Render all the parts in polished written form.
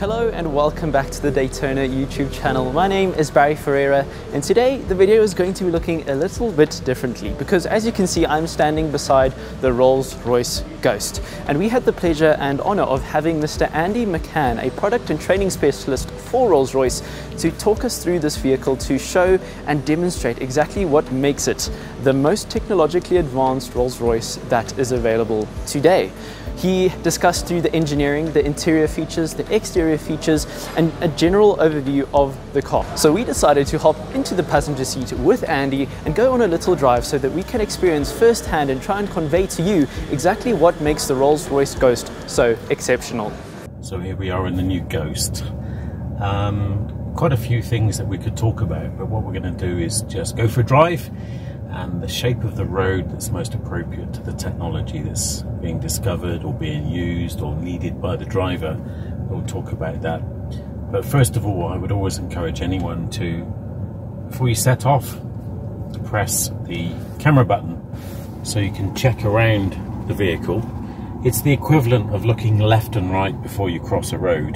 Hello and welcome back to the Daytona YouTube channel. My name is Barry Ferreira and today the video is going to be looking a little bit differently because as you can see I'm standing beside the Rolls-Royce Ghost, and we had the pleasure and honor of having Mr. Andi McCann, a product and training specialist for Rolls-Royce, to talk us through this vehicle to show and demonstrate exactly what makes it the most technologically advanced Rolls-Royce that is available today. He discussed through the engineering, the interior features, the exterior features, and a general overview of the car. So we decided to hop into the passenger seat with Andi and go on a little drive so that we can experience firsthand and try and convey to you exactly what makes the Rolls-Royce Ghost so exceptional. So here we are in the new Ghost. Quite a few things that we could talk about, but what we're going to do is just go for a drive, and the shape of the road that's most appropriate to the technology that's being discovered or being used or needed by the driver. We'll talk about that. But first of all, I would always encourage anyone to, before you set off, to press the camera button so you can check around the vehicle. It's the equivalent of looking left and right before you cross a road.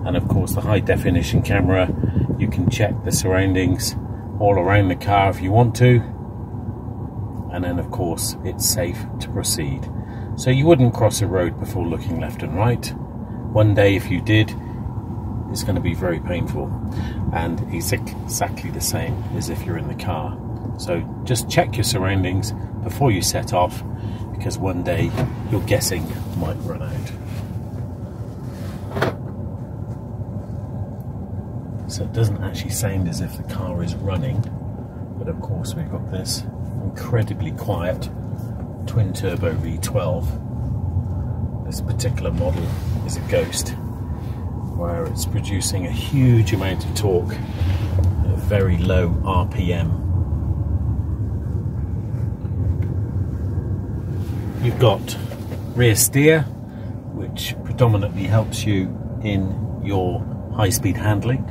And of course the high definition camera, you can check the surroundings all around the car if you want to. And then of course it's safe to proceed. So you wouldn't cross a road before looking left and right. One day if you did, it's going to be very painful, and it's exactly the same as if you're in the car. So just check your surroundings before you set off, because one day your guessing might run out. So it doesn't actually sound as if the car is running, but of course we've got this incredibly quiet twin turbo V12. This particular model is a Ghost, where it's producing a huge amount of torque at a very low RPM. You've got rear steer, which predominantly helps you in your high-speed handling,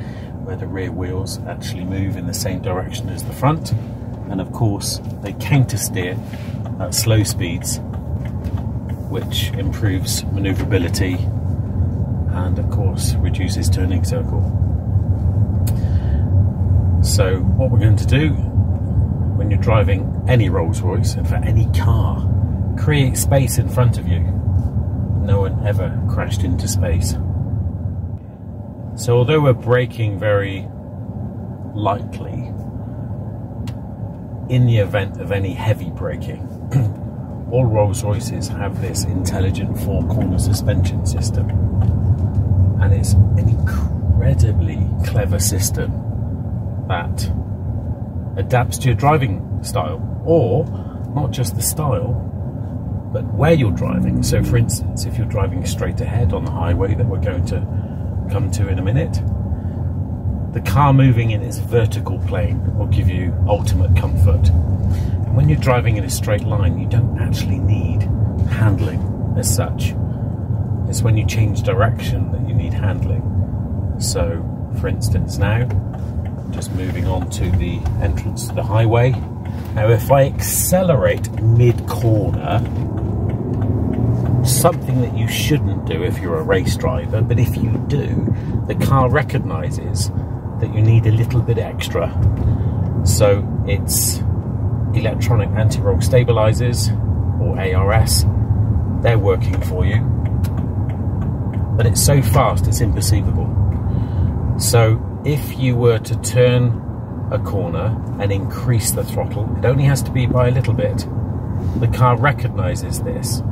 where the rear wheels actually move in the same direction as the front. And of course they counter steer at slow speeds, which improves maneuverability and of course reduces turning circle. So what we're going to do when you're driving any Rolls-Royce, and for any car, create space in front of you. No one ever crashed into space. So although we're braking very lightly, in the event of any heavy braking, all Rolls-Royces have this intelligent four-corner suspension system, and it's an incredibly clever system that adapts to your driving style, or not just the style, but where you're driving. So for instance, if you're driving straight ahead on the highway that we're going to come to in a minute, the car moving in its vertical plane will give you ultimate comfort. And when you're driving in a straight line, you don't actually need handling as such. It's when you change direction that you need handling. So, for instance now, just moving on to the entrance to the highway. Now if I accelerate mid-corner, something that you shouldn't do if you're a race driver, but if you do, the car recognises that you need a little bit extra. So it's electronic anti-roll stabilizers, or ARS. They're working for you, but it's so fast it's imperceivable. So if you were to turn a corner and increase the throttle, it only has to be by a little bit. The car recognises this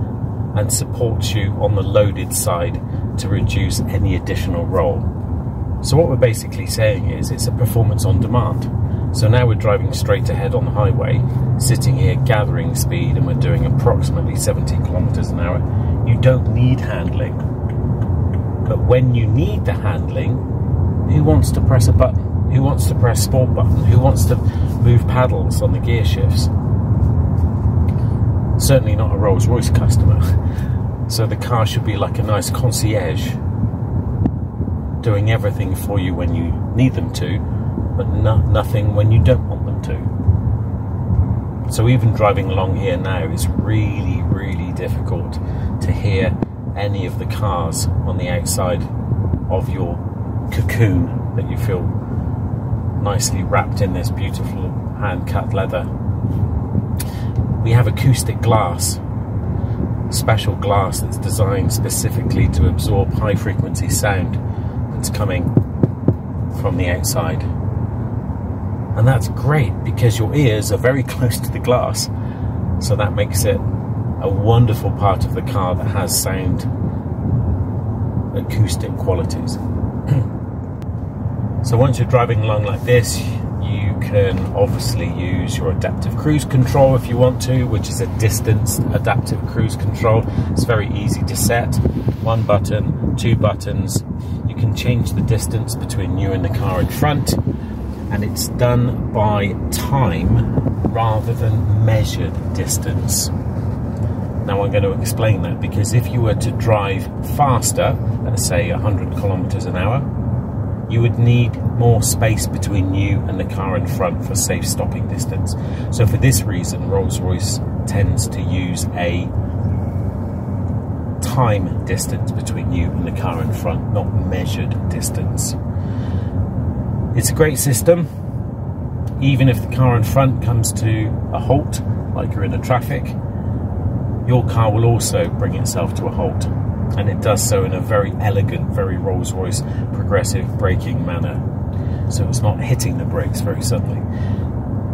and supports you on the loaded side to reduce any additional roll. So what we're basically saying is it's a performance on demand. So now we're driving straight ahead on the highway, sitting here gathering speed, and we're doing approximately 70 kilometers an hour. You don't need handling. But when you need the handling, who wants to press a button? Who wants to press sport button? Who wants to move paddles on the gear shifts? Certainly not a Rolls-Royce customer. So the car should be like a nice concierge, doing everything for you when you need them to, but nothing when you don't want them to. So even driving along here now is really, really difficult to hear any of the cars on the outside of your cocoon, that you feel nicely wrapped in this beautiful hand-cut leather. We have acoustic glass, special glass that's designed specifically to absorb high-frequency sound that's coming from the outside. And that's great because your ears are very close to the glass, so that makes it a wonderful part of the car that has sound acoustic qualities. So once you're driving along like this, you can obviously use your adaptive cruise control if you want to, which is a distance adaptive cruise control. It's very easy to set. 1 button, 2 buttons. You can change the distance between you and the car in front, and it's done by time rather than measured distance. Now I'm going to explain that, because if you were to drive faster, let's say 100 kilometers an hour, you would need more space between you and the car in front for safe stopping distance. So for this reason, Rolls-Royce tends to use a time distance between you and the car in front, not measured distance. It's a great system. Even if the car in front comes to a halt, like you're in the traffic, your car will also bring itself to a halt. And it does so in a very elegant, very Rolls-Royce progressive braking manner. So it's not hitting the brakes very suddenly.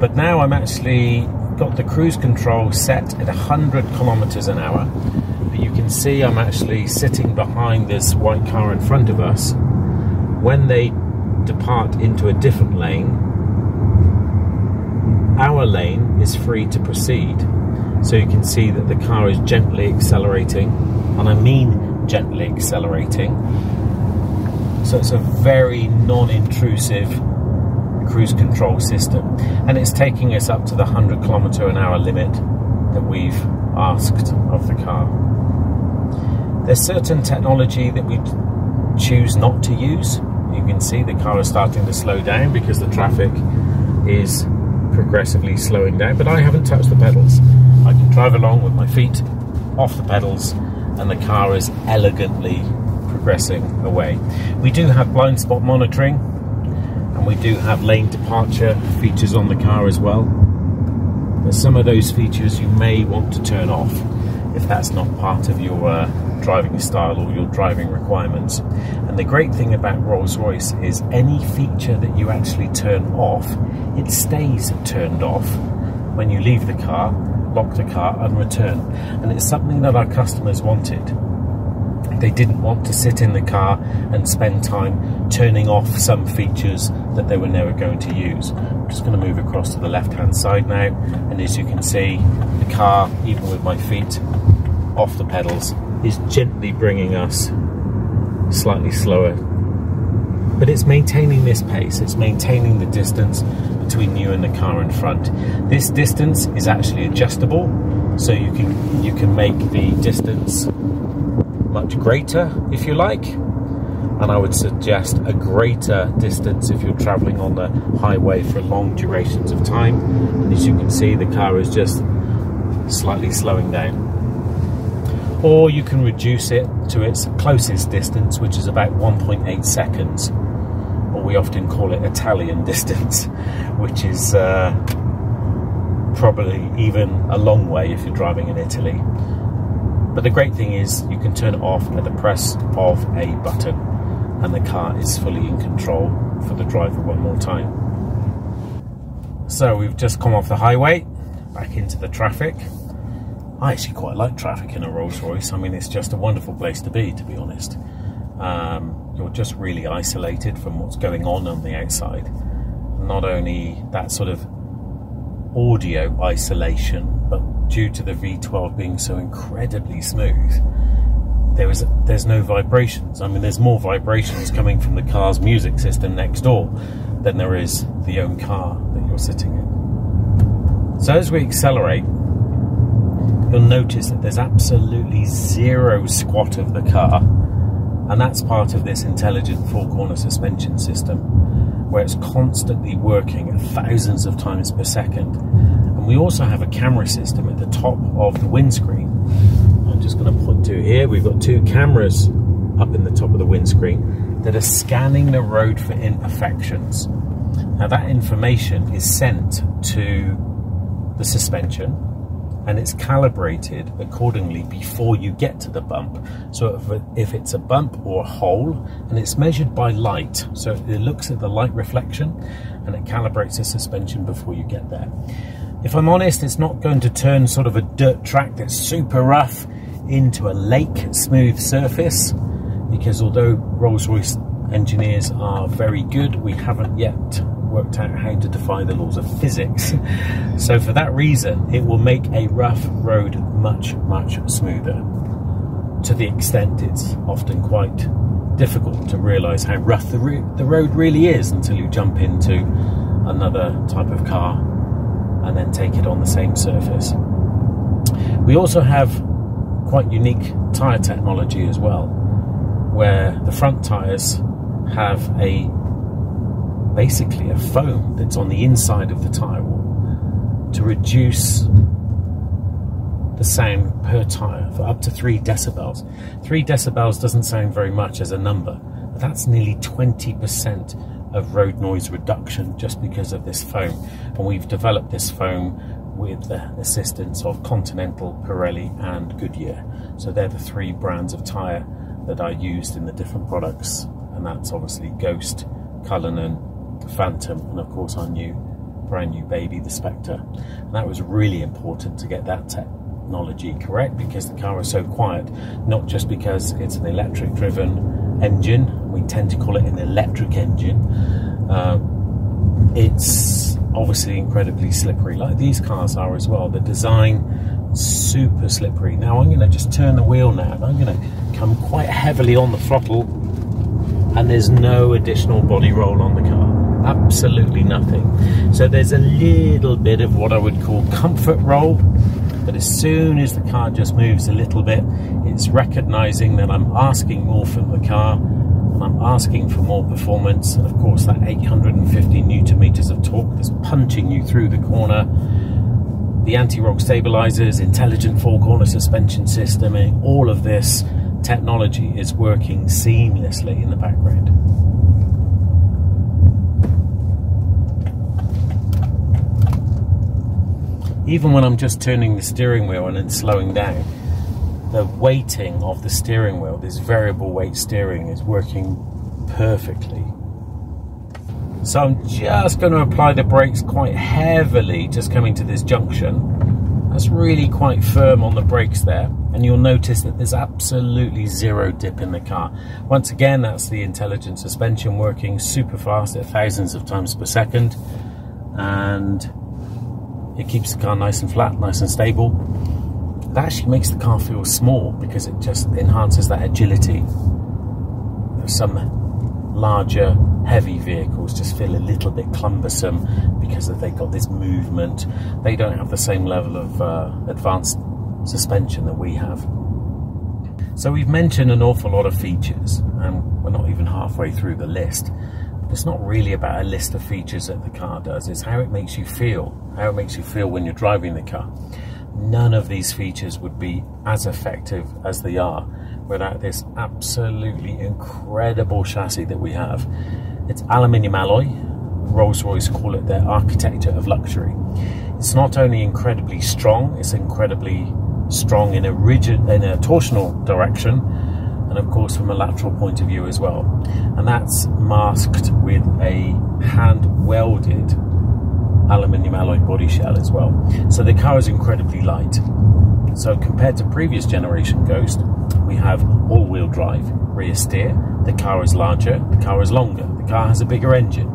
But now I'm actually got the cruise control set at 100 kilometers an hour. But you can see I'm actually sitting behind this white car in front of us. When they depart into a different lane, our lane is free to proceed. So you can see that the car is gently accelerating, and I mean gently accelerating. So it's a very non-intrusive cruise control system, and it's taking us up to the 100 kilometer an hour limit that we've asked of the car. There's certain technology that we choose not to use. You can see the car is starting to slow down because the traffic is progressively slowing down, but I haven't touched the pedals. I can drive along with my feet off the pedals, and the car is elegantly progressing away. We do have blind spot monitoring, and we do have lane departure features on the car as well. But some of those features you may want to turn off if that's not part of your driving style or your driving requirements. And the great thing about Rolls-Royce is any feature that you actually turn off, it stays turned off when you leave the car, lock the car and return. And it's something that our customers wanted. They didn't want to sit in the car and spend time turning off some features that they were never going to use. I'm just going to move across to the left hand side now, and as you can see, the car, even with my feet off the pedals, is gently bringing us slightly slower, but it's maintaining this pace. It's maintaining the distance between you and the car in front. This distance is actually adjustable, so you can make the distance much greater if you like, and I would suggest a greater distance if you're traveling on the highway for long durations of time. And as you can see, the car is just slightly slowing down. Or you can reduce it to its closest distance, which is about 1.8 seconds, or we often call it Italian distance, which is probably even a long way if you're driving in Italy. But the great thing is you can turn it off at the press of a button, and the car is fully in control for the driver one more time. So we've just come off the highway, back into the traffic. I actually quite like traffic in a Rolls-Royce. I mean, it's just a wonderful place to be honest. You're just really isolated from what's going on the outside. Not only that sort of audio isolation, but due to the V12 being so incredibly smooth, there's no vibrations. I mean, there's more vibrations coming from the car's music system next door than there is the own car that you're sitting in. So as we accelerate, you'll notice that there's absolutely zero squat of the car, and that's part of this intelligent four-corner suspension system, where it's constantly working at thousands of times per second. And we also have a camera system at the top of the windscreen. I'm just going to point to here, we've got two cameras up in the top of the windscreen, that are scanning the road for imperfections. Now that information is sent to the suspension and it's calibrated accordingly before you get to the bump. So if it's a bump or a hole, and it's measured by light, so it looks at the light reflection and it calibrates the suspension before you get there. If I'm honest, it's not going to turn sort of a dirt track that's super rough into a lake smooth surface, because although Rolls-Royce engineers are very good, we haven't yet worked out how to defy the laws of physics. So for that reason, it will make a rough road much, much smoother, to the extent it's often quite difficult to realise how rough the road really is until you jump into another type of car and then take it on the same surface. We also have quite unique tyre technology as well, where the front tyres have basically a foam that's on the inside of the tyre wall to reduce the sound per tyre for up to 3 decibels. 3 decibels doesn't sound very much as a number, but that's nearly 20% of road noise reduction just because of this foam. And we've developed this foam with the assistance of Continental, Pirelli and Goodyear. So they're the 3 brands of tyre that are used in the different products, and that's obviously Ghost, Cullinan, Phantom, and of course our brand new baby, the Spectre. And that was really important to get that technology correct, because the car is so quiet, not just because it's an electric driven engine, we tend to call it an electric engine, it's obviously incredibly slippery, like these cars are as well. The design, super slippery. Now I'm going to just turn the wheel now, and I'm going to come quite heavily on the throttle, and there's no additional body roll on the car. Absolutely nothing. So there's a little bit of what I would call comfort roll, but as soon as the car just moves a little bit, it's recognizing that I'm asking more from the car, and I'm asking for more performance, and of course that 850 Newton meters of torque that's punching you through the corner, the anti-roll stabilizers, intelligent four-corner suspension system, and all of this technology is working seamlessly in the background. Even when I'm just turning the steering wheel and then slowing down, the weighting of the steering wheel, this variable weight steering, is working perfectly. So I'm just going to apply the brakes quite heavily, just coming to this junction. That's really quite firm on the brakes there, and you'll notice that there's absolutely zero dip in the car. Once again, that's the intelligent suspension working super fast at thousands of times per second, and it keeps the car nice and flat, nice and stable. It actually makes the car feel small because it just enhances that agility. Some larger, heavy vehicles just feel a little bit cumbersome because they've got this movement. They don't have the same level of advanced suspension that we have. So we've mentioned an awful lot of features, and we're not even halfway through the list. It's not really about a list of features that the car does, it's how it makes you feel, when you're driving the car. None of these features would be as effective as they are without this absolutely incredible chassis that we have. It's aluminium alloy. Rolls-Royce call it their architecture of luxury. It's not only incredibly strong, it's incredibly strong in a torsional direction, and of course from a lateral point of view as well. And that's masked with a hand-welded aluminium alloy body shell as well. So the car is incredibly light. So compared to previous generation Ghost, we have all-wheel drive, rear steer, the car is larger, the car is longer, the car has a bigger engine.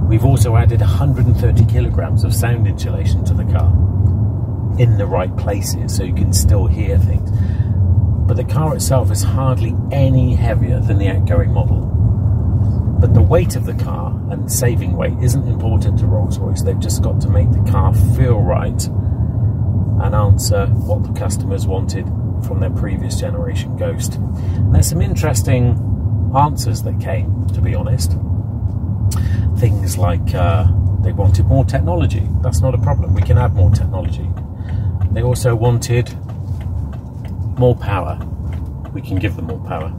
We've also added 130 kilograms of sound insulation to the car in the right places so you can still hear things. But the car itself is hardly any heavier than the outgoing model. But the weight of the car and saving weight isn't important to Rolls-Royce. They've just got to make the car feel right and answer what the customers wanted from their previous generation Ghost. And there's some interesting answers that came, to be honest. Things like they wanted more technology. That's not a problem. We can add more technology. They also wanted more power. We can give them more power.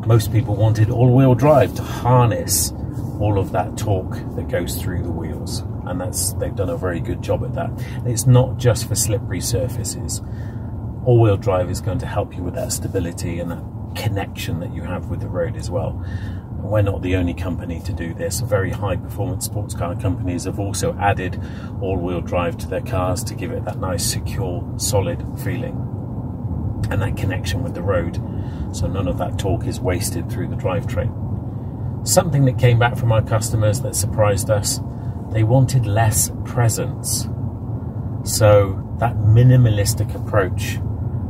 most people wanted all-wheel drive to harness all of that torque that goes through the wheels, and they've done a very good job at that. And it's not just for slippery surfaces. All-wheel drive is going to help you with that stability and that connection that you have with the road as well. And we're not the only company to do this. Very high performance sports car companies have also added all-wheel drive to their cars to give it that nice, secure, solid feeling and that connection with the road, so none of that torque is wasted through the drivetrain. Something that came back from our customers that surprised us, they wanted less presence. So that minimalistic approach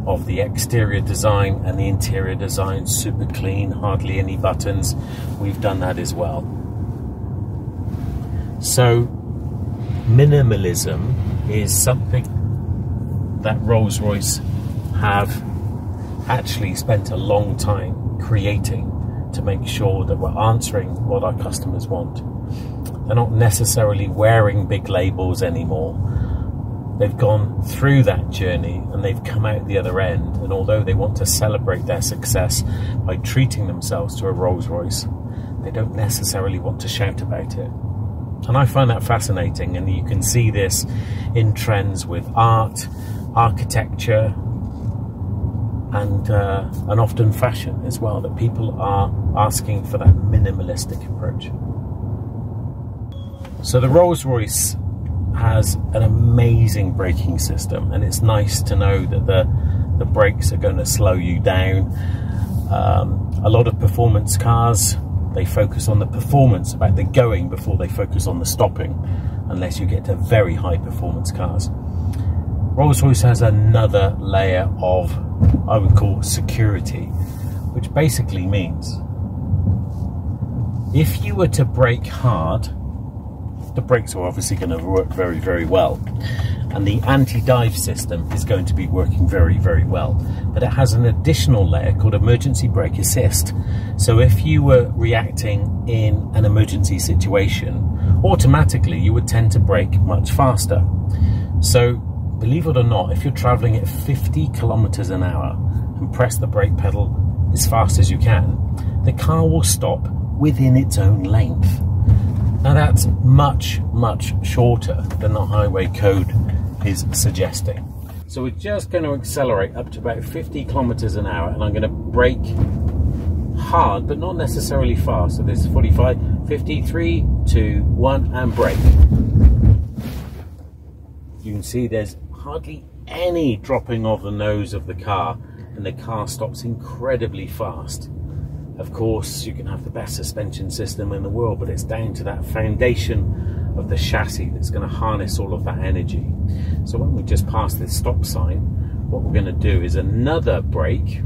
of the exterior design and the interior design, super clean, hardly any buttons, we've done that as well. So minimalism is something that Rolls-Royce have actually spent a long time creating to make sure that we're answering what our customers want. They're not necessarily wearing big labels anymore. They've gone through that journey and they've come out the other end, and although they want to celebrate their success by treating themselves to a Rolls-Royce, they don't necessarily want to shout about it. And I find that fascinating, and you can see this in trends with art, architecture, and often fashion as well, that people are asking for that minimalistic approach. So the Rolls-Royce has an amazing braking system, and it's nice to know that the brakes are going to slow you down. A lot of performance cars, they focus on the performance, about the going, before they focus on the stopping, unless you get to very high performance cars. Rolls-Royce has another layer of, I would call, security, which basically means if you were to brake hard, the brakes are obviously going to work very, very well, and the anti-dive system is going to be working very, very well. But it has an additional layer called emergency brake assist. So if you were reacting in an emergency situation, automatically you would tend to brake much faster. So believe it or not, if you're traveling at 50 kilometers an hour and press the brake pedal as fast as you can, the car will stop within its own length. Now that's much, much shorter than the highway code is suggesting. So we're just going to accelerate up to about 50 kilometers an hour, and I'm going to brake hard, but not necessarily fast. So this is 45, 53, 2, 1, and brake. You can see there's hardly any dropping of the nose of the car, and the car stops incredibly fast. Of course, you can have the best suspension system in the world, but it's down to that foundation of the chassis that's going to harness all of that energy. So when we just pass this stop sign, what we're going to do is another brake,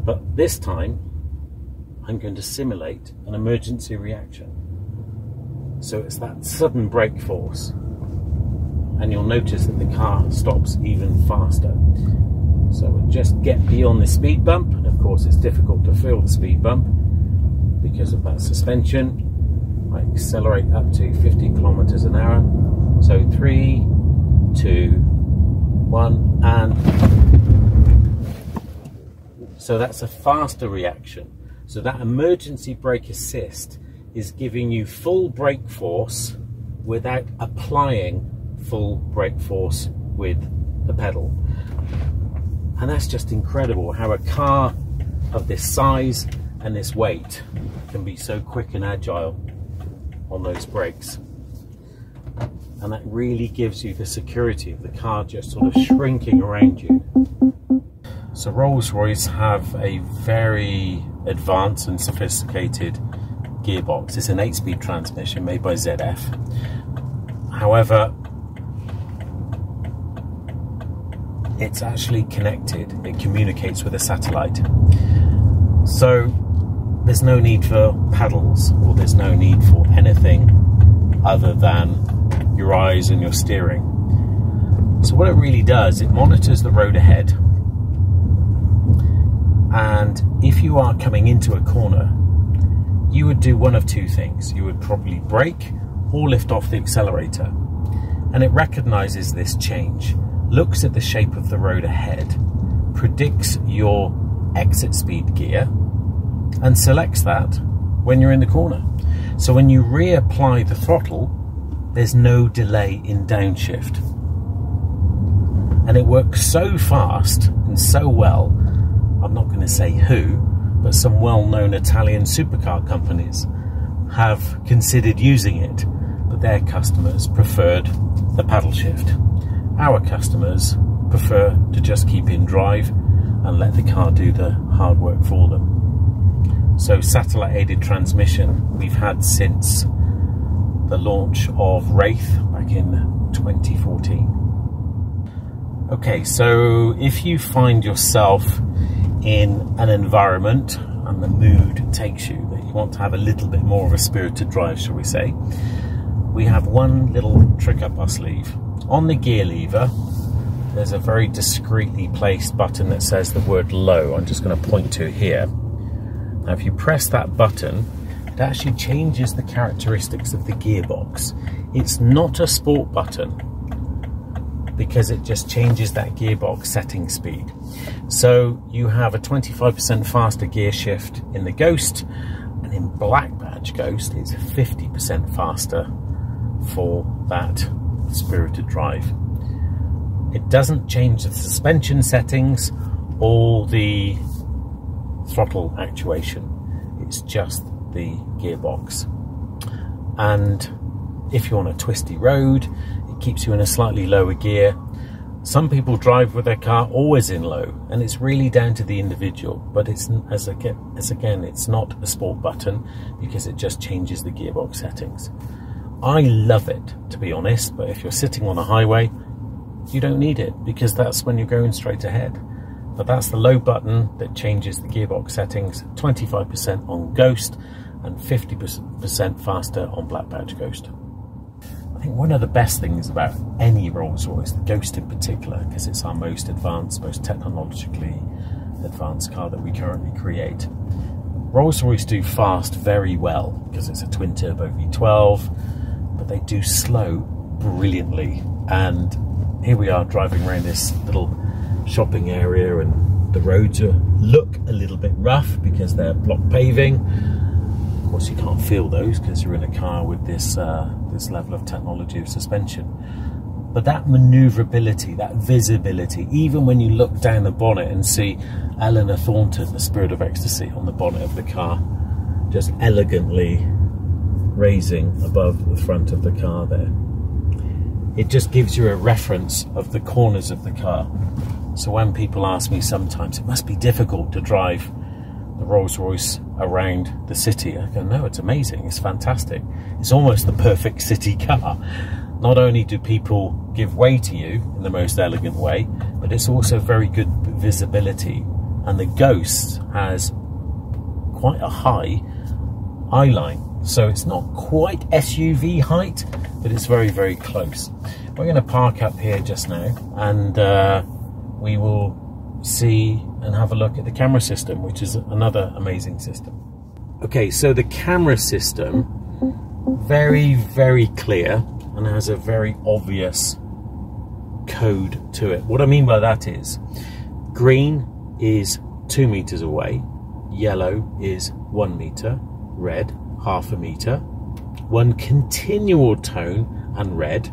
but this time I'm going to simulate an emergency reaction. So it's that sudden brake force, and you'll notice that the car stops even faster. So we'll just get beyond the speed bump, and of course it's difficult to feel the speed bump because of that suspension. I accelerate up to 50 kilometers an hour. So 3, 2, 1, and so that's a faster reaction. So that emergency brake assist is giving you full brake force without applying full brake force with the pedal. And that's just incredible how a car of this size and this weight can be so quick and agile on those brakes. And that really gives you the security of the car just sort of shrinking around you. So Rolls-Royce have a very advanced and sophisticated gearbox. It's an 8-speed transmission made by ZF. However, it's actually connected. It communicates with a satellite. So there's no need for paddles, or there's no need for anything other than your eyes and your steering. So what it really does, it monitors the road ahead. And if you are coming into a corner, you would do one of two things. You would probably brake or lift off the accelerator. And it recognizes this change, looks at the shape of the road ahead, predicts your exit speed gear and selects that when you're in the corner. So when you reapply the throttle, there's no delay in downshift. And it works so fast and so well, I'm not going to say who, but some well-known Italian supercar companies have considered using it, but their customers preferred the paddle shift. Our customers prefer to just keep in drive and let the car do the hard work for them. So satellite aided transmission we've had since the launch of Wraith back in 2014. Okay, so if you find yourself in an environment and the mood takes you that you want to have a little bit more of a spirited drive, shall we say, we have one little trick up our sleeve. On the gear lever, there's a very discreetly placed button that says the word low. I'm just going to point to it here. Now, if you press that button, it actually changes the characteristics of the gearbox. It's not a sport button because it just changes that gearbox setting speed. So you have a 25% faster gear shift in the Ghost, and in Black Badge Ghost it's 50% faster for that spirited drive. It doesn't change the suspension settings or the throttle actuation, it's just the gearbox. And if you're on a twisty road, it keeps you in a slightly lower gear. Some people drive with their car always in low, and it's really down to the individual, but it's again it's not a sport button because it just changes the gearbox settings. I love it, to be honest, but if you're sitting on a highway, you don't need it because that's when you're going straight ahead. But that's the low button that changes the gearbox settings, 25% on Ghost and 50% faster on Black Badge Ghost. I think one of the best things about any Rolls-Royce, the Ghost in particular, because it's our most advanced, most technologically advanced car that we currently create, Rolls-Royce do fast very well because it's a twin-turbo V12, but they do slow brilliantly. And here we are driving around this little shopping area, and the roads look a little bit rough because they're block paving. Of course, you can't feel those because you're in a car with this this level of technology of suspension. But that maneuverability, that visibility, even when you look down the bonnet and see Eleanor Thornton, the Spirit of Ecstasy, on the bonnet of the car, just elegantly raising above the front of the car there. It just gives you a reference of the corners of the car. So when people ask me sometimes, it must be difficult to drive the Rolls-Royce around the city, I go, no, it's amazing, it's fantastic. It's almost the perfect city car. Not only do people give way to you in the most elegant way, but it's also very good visibility. And the Ghost has quite a high eye line. So it's not quite SUV height, but it's very, very close. We're going to park up here just now, and we will see and have a look at the camera system, which is another amazing system. Okay, so the camera system, very, very clear, and has a very obvious code to it. What I mean by that is, green is 2 meters away, yellow is 1 meter, red ½ meter, one continual tone, and red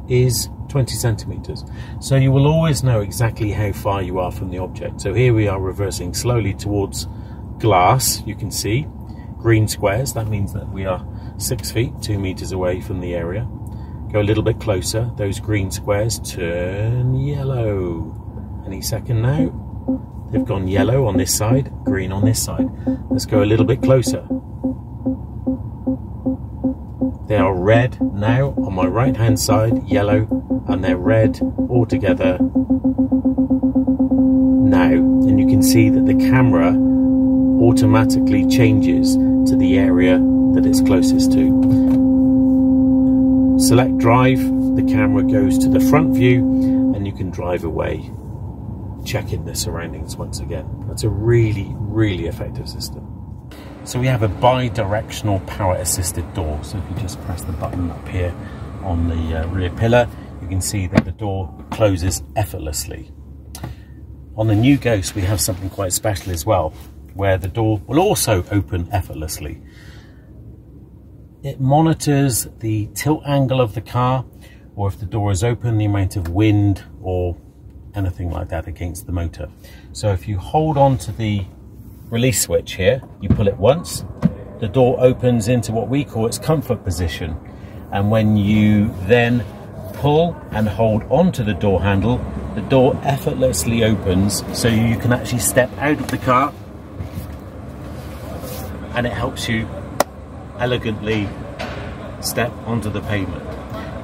is 20 centimeters. So you will always know exactly how far you are from the object. So here we are reversing slowly towards glass. You can see green squares. That means that we are 6 feet, 2 meters away from the area. Go a little bit closer. Those green squares turn yellow. Any second now. They've gone yellow on this side, green on this side. Let's go a little bit closer. They are red now on my right hand side, yellow, and they're red all together now. And you can see that the camera automatically changes to the area that it's closest to. Select drive, the camera goes to the front view, and you can drive away, checking the surroundings once again. That's a really, really effective system. So we have a bi-directional power assisted door. So if you just press the button up here on the rear pillar, you can see that the door closes effortlessly. On the new Ghost, we have something quite special as well, where the door will also open effortlessly. It monitors the tilt angle of the car, or if the door is open, the amount of wind or anything like that against the motor. So if you hold on to the release switch here, you pull it once, the door opens into what we call its comfort position. And when you then pull and hold onto the door handle, the door effortlessly opens, so you can actually step out of the car, and it helps you elegantly step onto the pavement.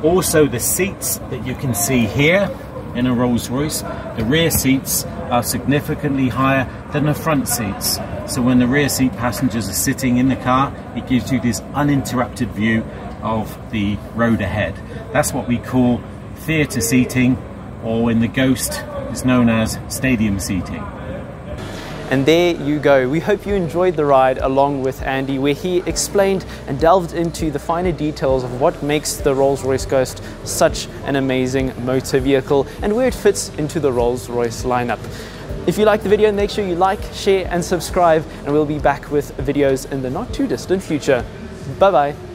Also, the seats that you can see here in a Rolls-Royce, the rear seats are significantly higher than the front seats. So when the rear seat passengers are sitting in the car, it gives you this uninterrupted view of the road ahead. That's what we call theatre seating, or in the Ghost, it's known as stadium seating. And there you go. We hope you enjoyed the ride along with Andy, where he explained and delved into the finer details of what makes the Rolls-Royce Ghost such an amazing motor vehicle and where it fits into the Rolls-Royce lineup. If you liked the video, make sure you like, share and subscribe, and we'll be back with videos in the not too distant future. Bye bye.